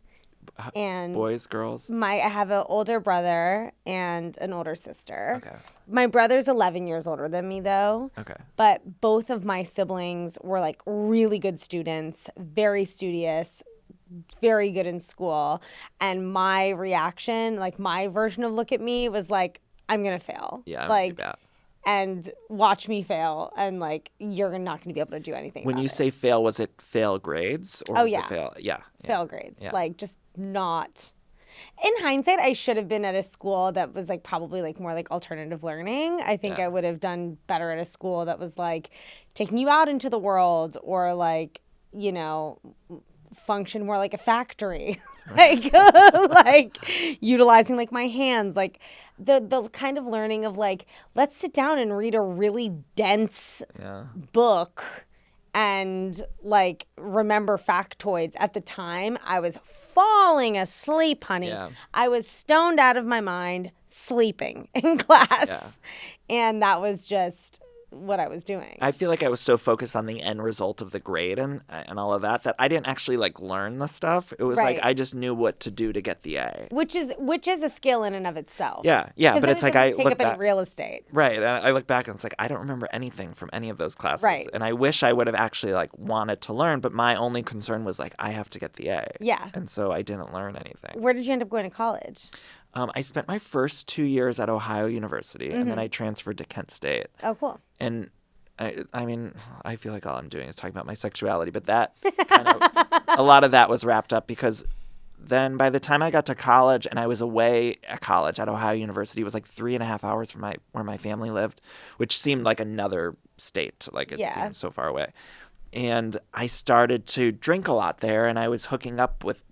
And Boys, girls. I have an older brother and an older sister. Okay. My brother's 11 years older than me, though. Okay. But both of my siblings were like really good students, very studious, very good in school. And my reaction, like my version of look at me, was like, I'm going to fail. Yeah, I'm like, bad. and watch me fail. And like, you're not going to be able to do anything When about you it. say fail, was it fail grades? Or Oh, was yeah. It fail? Yeah. Fail grades. Yeah. Like, just not. In hindsight, I should have been at a school that was like probably like more like alternative learning. I think Yeah. I would have done better at a school that was like taking you out into the world or like, function more like a factory. like utilizing like my hands, like the kind of learning of like, let's sit down and read a really dense Yeah. book and like remember factoids. At the time, I was falling asleep, honey. Yeah. I was stoned out of my mind, sleeping in class. And that was just what I was doing. I feel like I was so focused on the end result of the grade and all of that I didn't actually like learn the stuff. It was Right. like I just knew what to do to get the A. Which is a skill in and of itself. Yeah, 'Cause but then it's it like doesn't I take look up any back. real estate. Right. And I look back and it's like, I don't remember anything from any of those classes. Right. And I wish I would have actually like wanted to learn, but my only concern was like, I have to get the A. Yeah. And so I didn't learn anything. Where did you end up going to college? I spent my first 2 years at Ohio University and then I transferred to Kent State. Oh, cool. And I mean, I feel like all I'm doing is talking about my sexuality, but that kind of, a lot of that was wrapped up because then by the time I got to college and I was away at college at Ohio University, it was like 3.5 hours from where my family lived, which seemed like another state. Like it Yeah. seemed so far away. And I started to drink a lot there and I was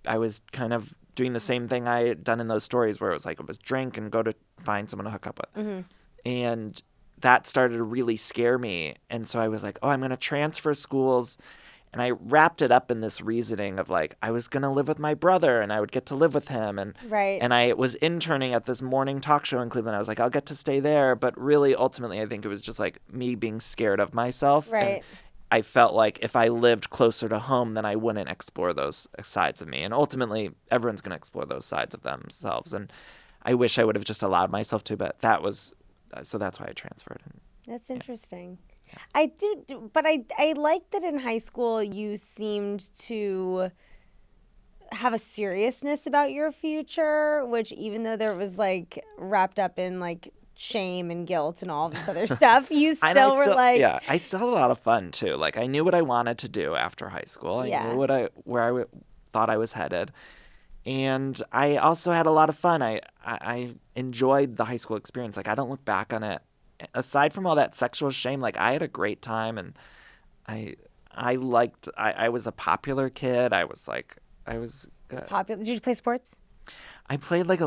I was kind of doing the same thing I had done in those stories where it was like, it was drink and go to find someone to hook up with. And that started to really scare me. And so I was like, oh, I'm going to transfer schools. And I wrapped it up in this reasoning of like, I was going to live with my brother and I would get to live with him. And I was interning at this morning talk show in Cleveland. I was like, I'll get to stay there. But really, ultimately, I think it was just like me being scared of myself. Right. And I felt like if I lived closer to home, then I wouldn't explore those sides of me. And ultimately, everyone's going to explore those sides of themselves. And I wish I would have just allowed myself to, but so that's why I transferred. That's interesting. I do, but I like that in high school you seemed to have a seriousness about your future, which even though there was like wrapped up in like shame and guilt and all this other stuff, you still were like... Yeah, I still had a lot of fun too. Like I knew what I wanted to do after high school. I knew where I thought I was headed. And I also had a lot of fun. I enjoyed the high school experience. Like I don't look back on it. Aside from all that sexual shame, like I had a great time, and I was a popular kid. I was good. Popular. Did you play sports? I played like I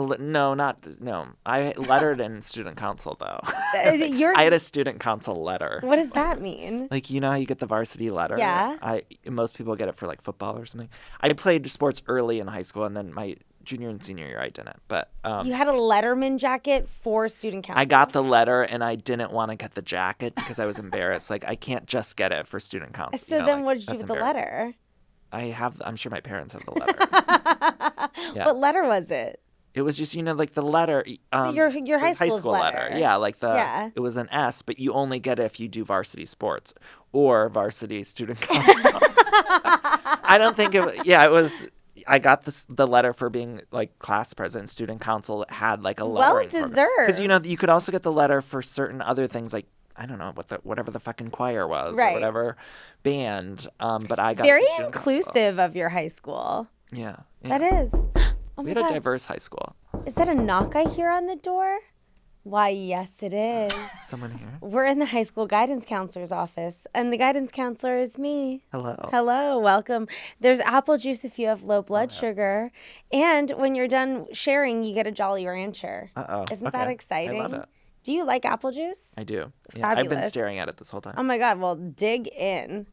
lettered in student council though. I had a student council letter. What does that mean? Like, you know how you get the varsity letter? Yeah. Most people get it for like football or something. I played sports early in high school, and then my junior and senior year I didn't. But you had a Letterman jacket for student council. I got the letter, and I didn't want to get the jacket because I was embarrassed. Like I can't just get it for student council. So then, what did you do with the letter? I'm sure my parents have the letter. Yeah. What letter was it? It was just, like the letter. Your high school letter. Yeah, like it was an S, but you only get it if you do varsity sports or varsity student council. I don't think it was. I got the letter for being like class president. Student council had like a lettering well deserved. Because you could also get the letter for certain other things, like I don't know whatever the fucking choir was, right, or whatever band. But I got very inclusive of your high school. Yeah. That is. Oh we had a diverse high school. Is that a knock I hear on the door? Why, yes, it is. Someone here? We're in the high school guidance counselor's office, and the guidance counselor is me. Hello, welcome. There's apple juice if you have low blood sugar, and when you're done sharing, you get a Jolly Rancher. Isn't that exciting? I love it. Do you like apple juice? I do. Yeah, Fabulous. I've been staring at it this whole time. Oh my God, well, dig in.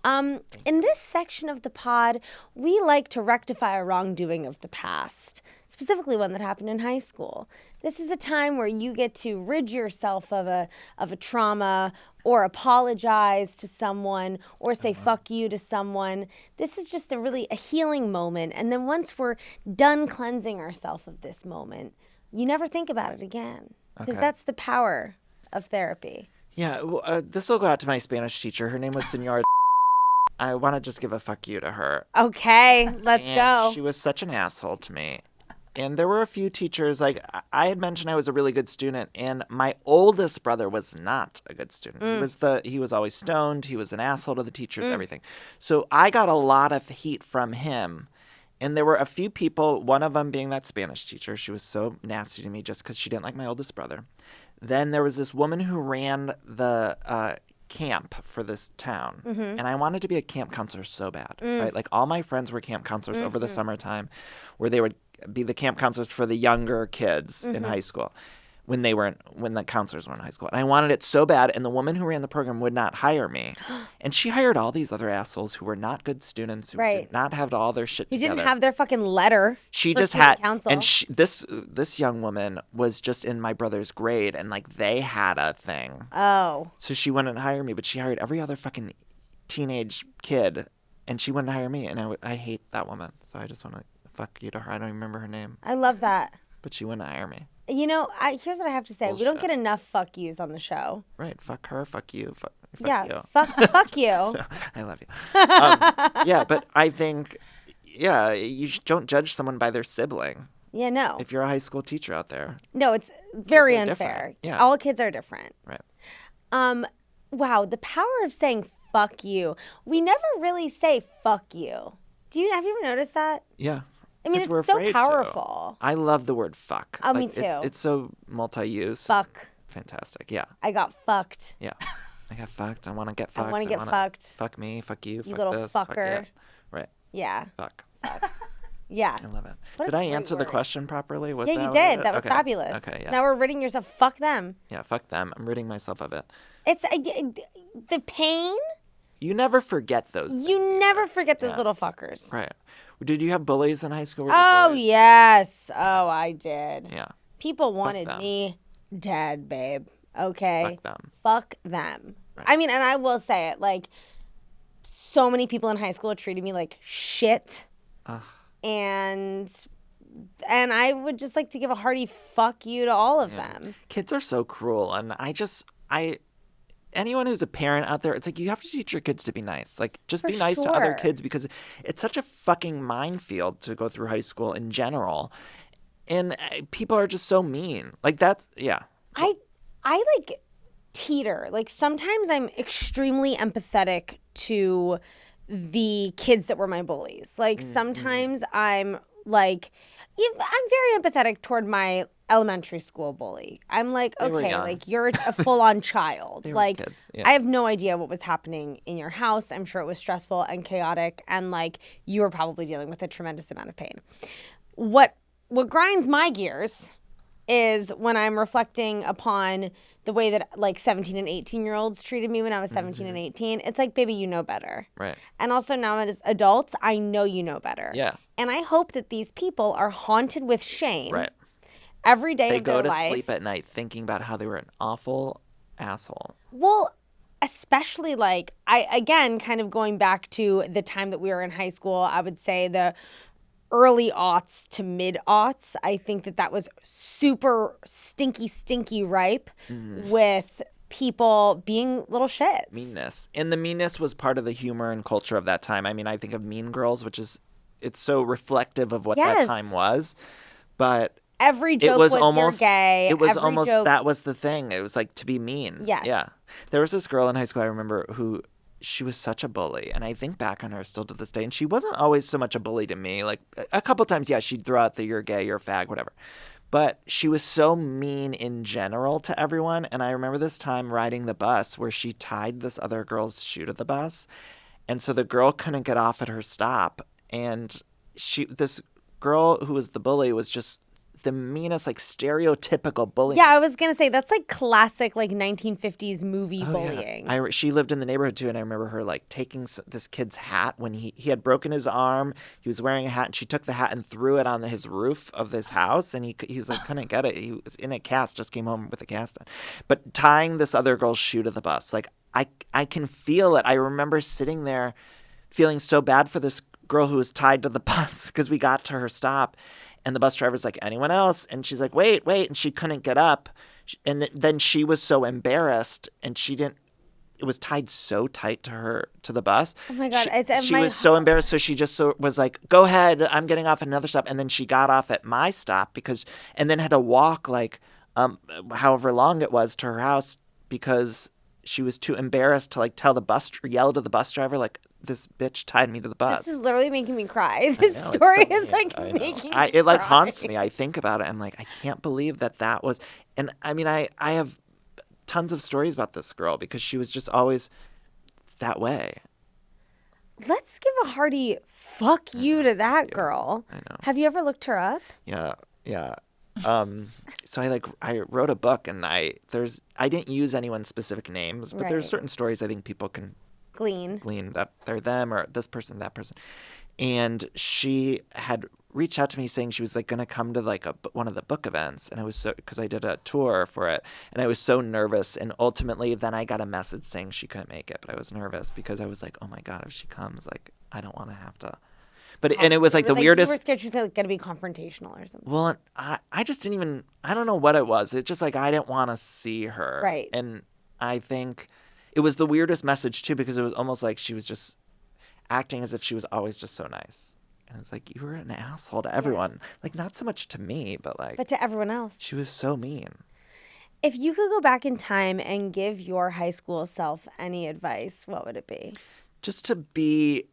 In this section of the pod, we like to rectify a wrongdoing of the past, specifically one that happened in high school. This is a time where you get to rid yourself of a trauma, or apologize to someone, or say fuck you to someone. This is just a healing moment. And then once we're done cleansing ourselves of this moment, you never think about it again, because that's the power of therapy. Yeah, well, this will go out to my Spanish teacher. Her name was Senora. I want to just give a fuck you to her. Okay, let's go. She was such an asshole to me. And there were a few teachers, like I had mentioned I was a really good student, and my oldest brother was not a good student. He was always stoned, he was an asshole to the teachers, everything. So I got a lot of heat from him. And there were a few people, one of them being that Spanish teacher. She was so nasty to me just because she didn't like my oldest brother. Then there was this woman who ran the camp for this town, and I wanted to be a camp counselor so bad, right? Like all my friends were camp counselors over the summertime, where they would be the camp counselors for the younger kids in high school when the counselors were in high school. And I wanted it so bad, and the woman who ran the program would not hire me. And she hired all these other assholes who were not good students, who did not have all their shit together. You didn't have their fucking letter. She just had counsel. And this young woman was just in my brother's grade, and like they had a thing. Oh. So she wouldn't hire me, but she hired every other fucking teenage kid, and she wouldn't hire me. And I hate that woman. So I just want to fuck you to her. I don't even remember her name. I love that. But she wouldn't hire me. You know, here's what I have to say. Bullshit. We don't get enough fuck yous on the show. Right. Fuck her. Fuck you. Fuck yeah, you. Fuck you. So, I love you. Yeah, but I think, you don't judge someone by their sibling. Yeah, no. If you're a high school teacher out there. No, it's very unfair. Yeah. All kids are different. Right. Wow, the power of saying fuck you. We never really say fuck you. Have you ever noticed that? Yeah. I mean, it's so powerful. I love the word fuck. Oh, me too. It's so multi-use. Fuck. Fantastic. Yeah. I got fucked. Yeah. I got fucked. I want to get fucked. I want to get fucked. Fuck me. Fuck you. You fuck little this. fucker. Fuck it. Right. Yeah. Fuck. Yeah. I love it. What a Did I great answer the word. question properly? Was Yeah, that you what did. it- That was okay. fabulous. Okay, yeah. Now we're ridding yourself. Fuck them. Yeah, fuck them. I'm ridding myself of it. It's the pain. You never forget those things You either. never forget those Yeah. little fuckers. Right. Did you have bullies in high school? Were there Oh, bullies? yes. Oh, I did. Yeah. People wanted them. me dead, babe. Okay? Fuck them. Fuck them. Right. I mean, and I will say it, like, so many people in high school treated me like shit. Ugh. And I would just like to give a hearty fuck you to all of them. Kids are so cruel, and anyone who's a parent out there, it's like you have to teach your kids to be nice. Like, just For be nice to other sure. kids, because it's such a fucking minefield to go through high school in general, and people are just so mean. Like, that's I like teeter. Like, sometimes I'm extremely empathetic to the kids that were my bullies. Like, sometimes I'm like, I'm very empathetic toward my elementary school bully. I'm like, They were okay, young. like, you're a full-on child. They were Like, kids, yeah. I have no idea what was happening in your house. I'm sure it was stressful and chaotic, and like, you were probably dealing with a tremendous amount of pain. What grinds my gears is when I'm reflecting upon the way that like 17 and 18-year-olds treated me when I was 17 and 18. It's like, baby, you know better. right. And also now as adults, I know you know better. Yeah. And I hope that these people are haunted with shame Right. every day They of go their to life. sleep at night thinking about how they were an awful asshole. Well, especially like, I again, kind of going back to the time that we were in high school, I would say the early aughts to mid aughts. I think that was super stinky ripe with people being little shits. Meanness. And the meanness was part of the humor and culture of that time. I mean, I think of Mean Girls, it's so reflective of what that Yes. time was. But Every joke it was was almost you're gay. It was Every almost joke, that was the thing. It was like to be mean. Yes. Yeah. There was this girl in high school I remember who she was such a bully, and I think back on her still to this day. And she wasn't always so much a bully to me. Like a couple times, yeah, she'd throw out the "you're gay, you're a fag," whatever. But she was so mean in general to everyone. And I remember this time riding the bus where she tied this other girl's shoe to the bus, and so the girl couldn't get off at her stop, and this girl who was the bully was just the meanest, like stereotypical bullying. Yeah, I was gonna say that's like classic, like 1950s movie bullying. Yeah. She lived in the neighborhood too, and I remember her like taking this kid's hat when he had broken his arm. He was wearing a hat, and she took the hat and threw it on his roof of this house, and he was like couldn't get it. He was in a cast, just came home with a cast on. But tying this other girl's shoe to the bus, like I can feel it. I remember sitting there feeling so bad for this girl who was tied to the bus because we got to her stop. And the bus driver's like, anyone else? And she's like, wait. And she couldn't get up. And then she was so embarrassed, and it was tied so tight to the bus. Oh my God. She was so embarrassed. So she just was like, go ahead. I'm getting off at another stop. And then she got off at my stop and then had to walk like however long it was to her house because she was too embarrassed to like yell to the bus driver, like, this bitch tied me to the bus. This is literally making me cry. This know, story it's is so like mean. making me It like cry. haunts me. I think about it. I'm like, I can't believe that was. And I mean, I have tons of stories about this girl because she was just always that way. Let's give a hearty fuck you to that girl. I know. Have you ever looked her up? Yeah. So I wrote a book, and I didn't use anyone's specific names, but there's Right. certain stories I think people can Glean. that they're them or this person, that person. And she had reached out to me saying she was like going to come to like one of the book events. And I was because I did a tour for it, and I was so nervous. And ultimately then I got a message saying she couldn't make it, but I was nervous because I was like, oh my God, if she comes, like, I don't want to have to. And it was like the weirdest. You were scared she was like, going to be confrontational or something. Well, I just didn't even, I don't know what it was. It's just like, I didn't want to see her. Right. And I think it was the weirdest message too, because it was almost like she was just acting as if she was always just so nice. And it's like, you were an asshole to everyone. Like, not so much to me, but like. But to everyone else. She was so mean. If you could go back in time and give your high school self any advice, what would it be? Just to be,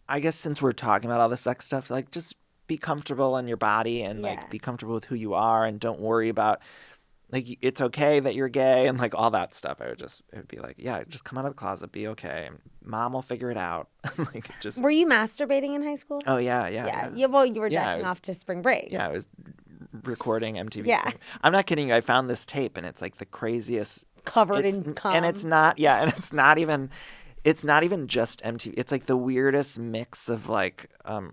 I guess since we're talking about all the sex stuff, like just be comfortable in your body and like be comfortable with who you are, and don't worry about like, it's okay that you're gay and like all that stuff. It would be like, yeah, just come out of the closet, be okay. Mom will figure it out. Like, just. Were you masturbating in high school? Oh, yeah. Yeah, well, you were Yeah, jacking off to spring break. Yeah, I was recording MTV. Yeah. I'm not kidding you. I found this tape and it's like the craziest. Covered in cum. And it's not even just MTV. It's like the weirdest mix of like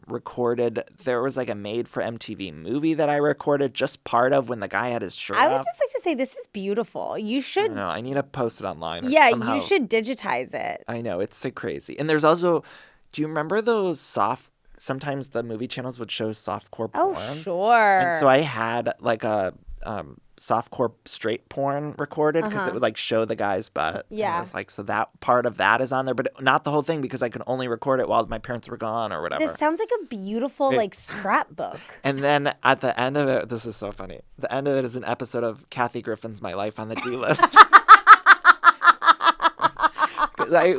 recorded. There was like a made for MTV movie that I recorded just part of when the guy had his shirt I would off. just like to say this is beautiful. You should. No, I need to post it online. Yeah, somehow. you should digitize it. I know, it's so crazy. And there's also, do you remember those sometimes the movie channels would show softcore porn? Oh, sure. And so I had like a softcore straight porn recorded because it would like show the guy's butt. Yeah. And it was like, so that part of that is on there, but not the whole thing because I could only record it while my parents were gone or whatever. This sounds like a beautiful like scrapbook. And then at the end of it, this is so funny. The end of it is an episode of Kathy Griffin's My Life on the D-List.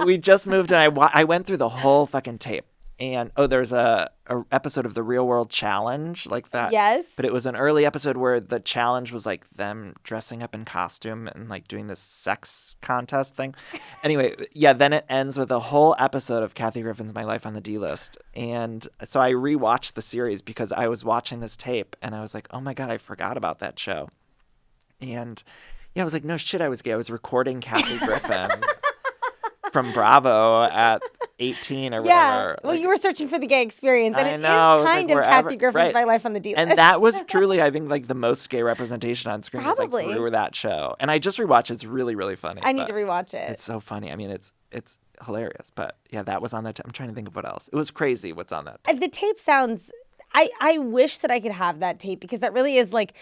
We just moved and I went through the whole fucking tape. And there's a episode of the Real World Challenge like that. Yes. But it was an early episode where the challenge was like them dressing up in costume and like doing this sex contest thing. Anyway, yeah, then it ends with a whole episode of Kathy Griffin's My Life on the D-List. And so I rewatched the series because I was watching this tape and I was like, oh my God, I forgot about that show. And yeah, I was like, no shit, I was gay. I was recording Kathy Griffin from Bravo at 18 or whatever. Yeah. Well, you were searching for the gay experience, and I it know, is kind of Kathy Griffin's My Life on the D-List. And that was truly, I think, like the most gay representation on screen. Probably. Was, like, through that show. And I just rewatched it. It's really, really funny. I need to rewatch it. It's so funny. I mean, it's hilarious. But yeah, that was on that. I'm trying to think of what else. It was crazy what's on that. The tape sounds. I wish that I could have that tape because that really is like.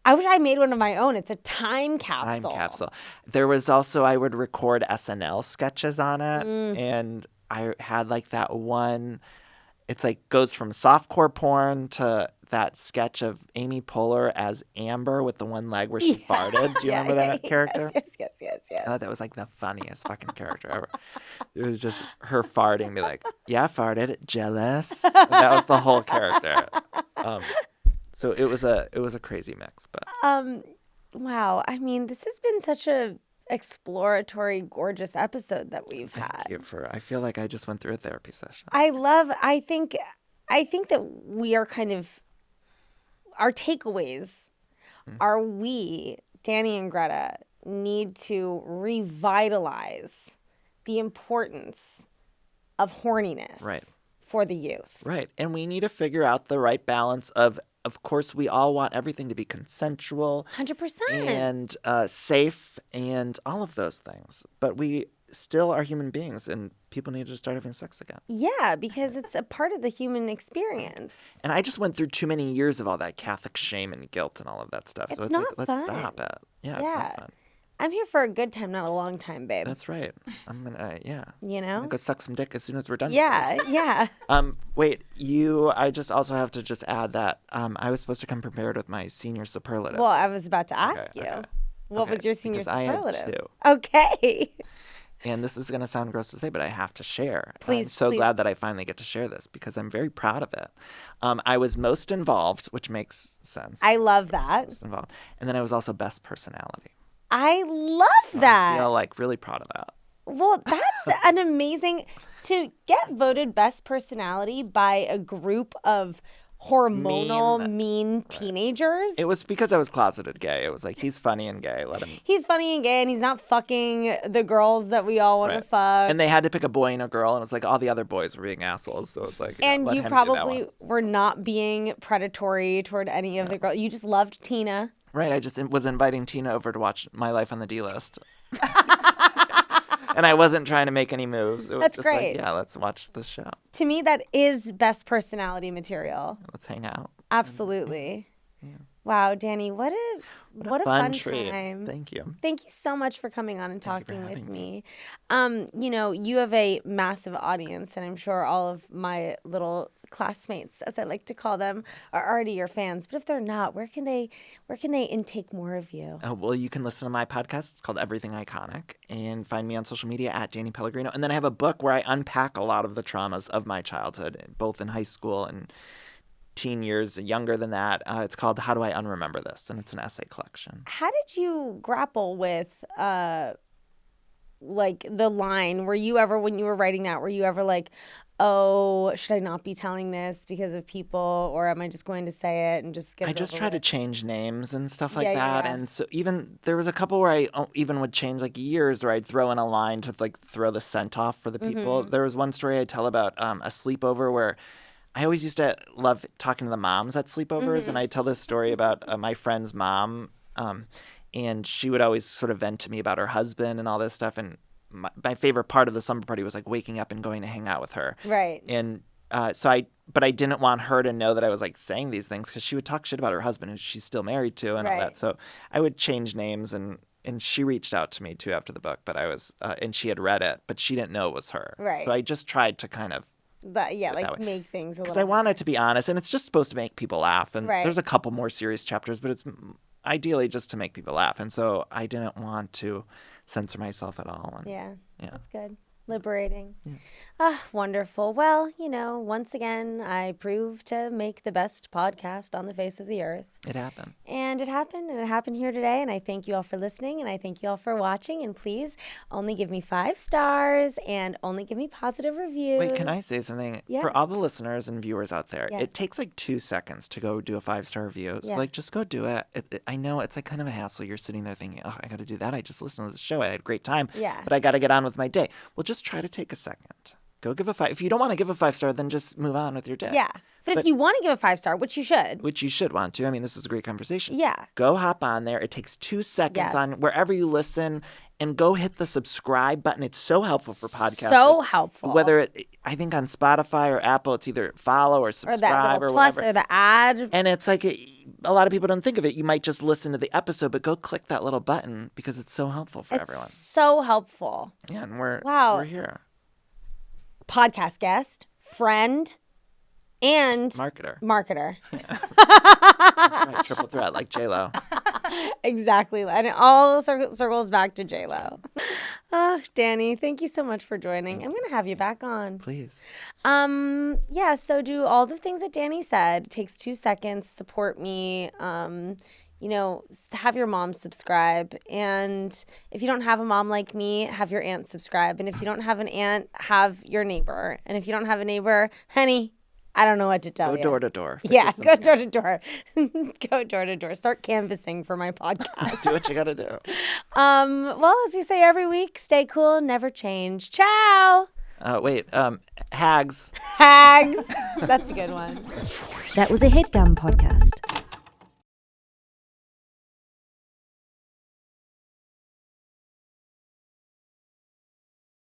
I wish I made one of my own. It's a time capsule. Time capsule. There was also, I would record SNL sketches on it. And I had like that one, it's like goes from softcore porn to that sketch of Amy Poehler as Amber with the one leg where she farted. Do you remember that character? Yes. I thought that was like the funniest fucking character ever. It was just her farting, be like, yeah, I farted, jealous. And that was the whole character. So it was a crazy mix, but wow. I mean, this has been such a exploratory, gorgeous episode that we've had. Thank you I feel like I just went through a therapy session. I think that we are kind of our takeaways are we, Danny and Greta, need to revitalize the importance of horniness for the youth. Right. And we need to figure out the right balance of course, we all want everything to be consensual. 100%. And safe and all of those things. But we still are human beings and people need to start having sex again. Yeah, because it's a part of the human experience. And I just went through too many years of all that Catholic shame and guilt and all of that stuff. It's so it's not like, let's stop it. Yeah, it's not fun. I'm here for a good time, not a long time, babe. That's right. I'm gonna, You know? I'm gonna go suck some dick as soon as we're done. Yeah. Wait, I just also have to just add that I was supposed to come prepared with my senior superlative. Well, I was about to ask you. Okay. What was your senior Because superlative? I had two. Okay. And this is gonna sound gross to say, but I have to share. Please, I'm so glad that I finally get to share this because I'm very proud of it. I was most involved, which makes sense. I love that. Most involved. And then I was also best personality. I love that. I feel like really proud of that. Well, that's an amazing to get voted best personality by a group of hormonal mean teenagers. It was because I was closeted gay. It was like, he's funny and gay. Let him. He's funny and gay, and he's not fucking the girls that we all want to fuck. And they had to pick a boy and a girl, and it was like all the other boys were being assholes. So it was like, and you probably were not being predatory toward any of the girls. You just loved Tina. Right. I just was inviting Tina over to watch My Life on the D-List. And I wasn't trying to make any moves. It was That's just great. Like, yeah, let's watch the show. To me, that is best personality material. Let's hang out. Absolutely. Yeah. Wow, Danny, what a fun treat. time. Thank you. Thank you so much for coming on and talking with me. You know, you have a massive audience, and I'm sure all of my little classmates, as I like to call them, are already your fans. But if they're not, where can they intake more of you? Well, you can listen to my podcast. It's called Everything Iconic, and find me on social media at Danny Pellegrino. And then I have a book where I unpack a lot of the traumas of my childhood, both in high school and teen years younger than that. It's called How Do I Unremember This? And it's an essay collection. How did you grapple with like the line? Were you ever, when you were writing that, were you ever like, oh, should I not be telling this because of people, or am I just going to say it and just get it I just over try to with? change names and stuff like Yeah, that. yeah. And so even there was a couple where I even would change like years, where I'd throw in a line to like throw the scent off for the people. Mm-hmm. There was one story I tell about a sleepover where I always used to love talking to the moms at sleepovers. Mm-hmm. And I tell this story about my friend's mom. And she would always sort of vent to me about her husband and all this stuff. And my favorite part of the slumber party was like waking up and going to hang out with her. Right. And but I didn't want her to know that I was like saying these things, because she would talk shit about her husband, who she's still married to, and all Right. that. So I would change names, and she reached out to me too after the book, but I was and she had read it, but she didn't know it was her. Right. So I just tried to kind of, But yeah, that like way. make things a because little. I want it to be honest, and it's just supposed to make people laugh. And Right. there's a couple more serious chapters, but it's ideally just to make people laugh. And so I didn't want to censor myself at all. And Yeah, yeah. that's good. Liberating. Ah, wonderful. Well, once again, I proved to make the best podcast on the face of the earth. It happened. And it happened here today. And I thank you all for listening, and I thank you all for watching. And please only give me 5 stars and only give me positive reviews. Wait, can I say something? Yes. For all the listeners and viewers out there, Yes. it takes like 2 seconds to go do a 5-star review. So Yeah. just go do it. I know it's like kind of a hassle. You're sitting there thinking, oh, I got to do that. I just listened to this show. I had a great time. Yeah. But I got to get on with my day. Well, just try to take a second. Go give a 5. If you don't want to give a 5-star, then just move on with your day. Yeah. But if you want to give a 5-star, which you should. Which you should want to. I mean, this was a great conversation. Yeah. Go hop on there. It takes 2 seconds Yes. on wherever you listen, and go hit the subscribe button. It's so helpful for podcasters. So helpful. Whether I think on Spotify or Apple, it's either follow or or subscribe that little or plus whatever. or the ad. And it's like a lot of people don't think of it. You might just listen to the episode, but go click that little button because it's so helpful for everyone. It's so helpful. Yeah, and we're here. Podcast guest, friend, and Marketer. marketer. Right, triple threat like J-Lo. Exactly. And it all circles back to J-Lo. Oh, Danny, thank you so much for joining. I'm going to have you back on. Please. Yeah, so do all the things that Danny said. It takes 2 seconds. Support me. Have your mom subscribe. And if you don't have a mom like me, have your aunt subscribe. And if you don't have an aunt, have your neighbor. And if you don't have a neighbor, honey, I don't know what to tell you. Go door to door. Yeah, go door to door. Go door to door. Start canvassing for my podcast. Do what you got to do. Well, as we say every week, stay cool, never change. Ciao. Hags. Hags. That's a good one. That was a Headgum podcast.